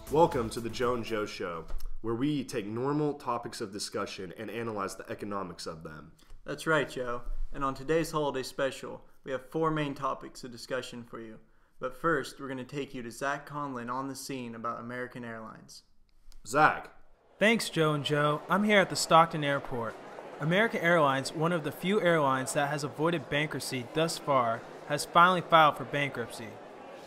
Welcome to the Joe and Joe Show, where we take normal topics of discussion and analyze the economics of them. That's right, Joe. And on today's holiday special, we have 4 main topics of discussion for you. But first, we're going to take you to Zach Conlon on the scene about American Airlines. Zach. Thanks, Joe and Joe. I'm here at the Stockton Airport. American Airlines, one of the few airlines that has avoided bankruptcy thus far, has finally filed for bankruptcy.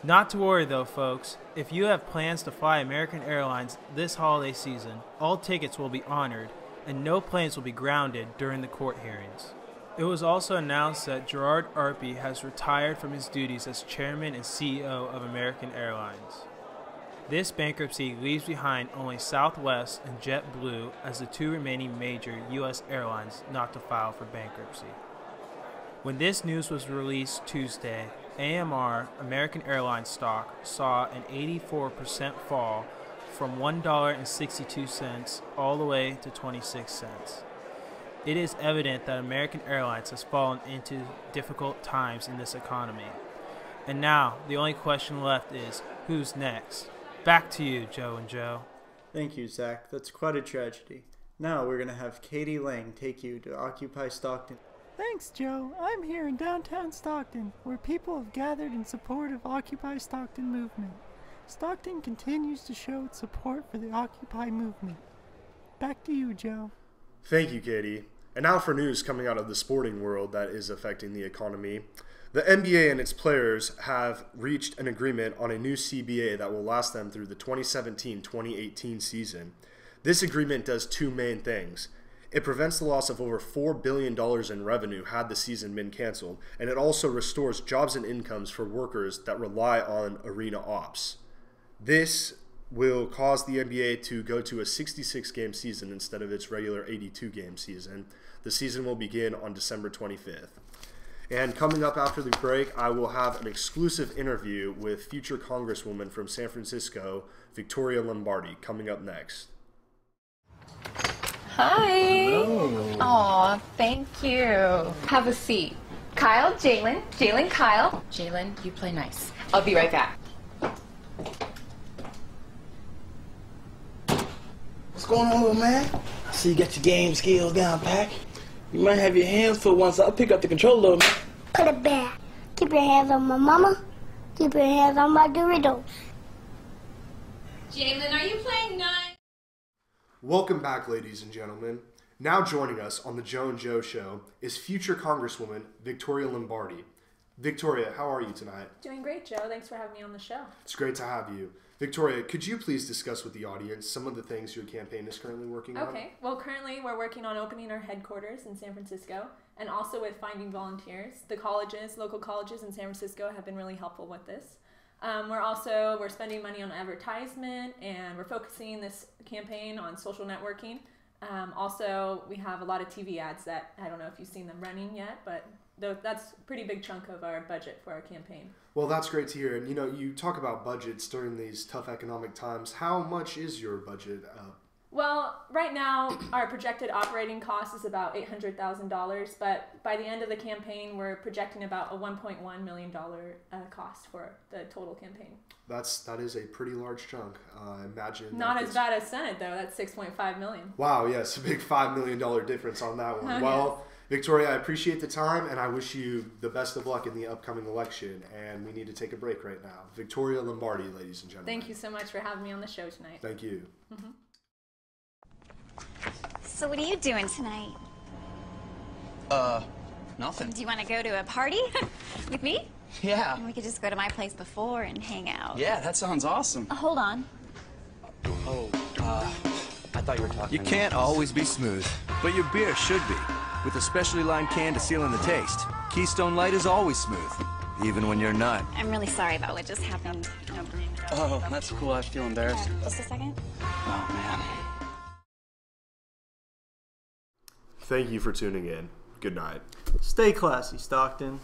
Not to worry though, folks. If you have plans to fly American Airlines this holiday season, all tickets will be honored and no planes will be grounded during the court hearings. It was also announced that Gerard Arpey has retired from his duties as chairman and CEO of American Airlines. This bankruptcy leaves behind only Southwest and JetBlue as the 2 remaining major U.S. airlines not to file for bankruptcy. When this news was released Tuesday, AMR, American Airlines stock, saw an 84% fall from $1.62 all the way to 26 cents. It is evident that American Airlines has fallen into difficult times in this economy. And now, the only question left is, who's next? Back to you, Joe and Joe. Thank you, Zach. That's quite a tragedy. Now we're going to have Katie Lang take you to Occupy Stockton. Thanks, Joe. I'm here in downtown Stockton, where people have gathered in support of Occupy Stockton movement. Stockton continues to show its support for the Occupy movement. Back to you, Joe. Thank you, Katie. And now for news coming out of the sporting world that is affecting the economy. The NBA and its players have reached an agreement on a new CBA that will last them through the 2017-2018 season. This agreement does 2 main things. It prevents the loss of over $4 billion in revenue had the season been canceled, and it also restores jobs and incomes for workers that rely on arena ops. This will cause the NBA to go to a 66-game season instead of its regular 82-game season. The season will begin on December 25th. And coming up after the break, I will have an exclusive interview with future Congresswoman from San Francisco, Victoria Lombardi, coming up next. Hi. Hello. Aw, thank you. Have a seat. Kyle, Jalen. Jalen, Kyle. Jalen, you play nice. I'll be right back. What's going on, little man? I see you got your game skills down, Pack. You might have your hands full once I'll pick up the controller, little man. Put it back. Keep your hands on my mama. Keep your hands on my Doritos. Jalen, are you playing nice? Welcome back, ladies and gentlemen. Now joining us on the Joe and Joe Show is future Congresswoman Victoria Lombardi. Victoria, how are you tonight? Doing great, Joe. Thanks for having me on the show. It's great to have you. Victoria, could you please discuss with the audience some of the things your campaign is currently working on? Okay. Well, currently we're working on opening our headquarters in San Francisco and also with finding volunteers. The colleges, local colleges in San Francisco have been really helpful with this. We're spending money on advertisement, and we're focusing this campaign on social networking. Also, we have a lot of TV ads that I don't know if you've seen them running yet, but that's a pretty big chunk of our budget for our campaign. Well, that's great to hear. And you talk about budgets during these tough economic times. How much is your budget? Well, right now our projected operating cost is about $800,000, but by the end of the campaign, we're projecting about a $1.1 million cost for the total campaign. That is a pretty large chunk. Imagine. Not as bad as Senate though. That's $6.5 million. Wow, yes, a big $5 million difference on that one. Well, Victoria, I appreciate the time, and I wish you the best of luck in the upcoming election. And we need to take a break right now. Victoria Lombardi, ladies and gentlemen. Thank you so much for having me on the show tonight. Thank you. Mm-hmm. So what are you doing tonight? Nothing. Do you want to go to a party with me? Yeah. And we could just go to my place before and hang out. Yeah, that sounds awesome. Hold on. Oh, I thought you were talking. You can't always be smooth, but your beer should be. With a specially lined can to seal in the taste, Keystone Light is always smooth, even when you're not. I'm really sorry about what just happened. No. Oh, that's cool. I feel embarrassed. Just a second. Oh, man. Thank you for tuning in. Good night. Stay classy, Stockton.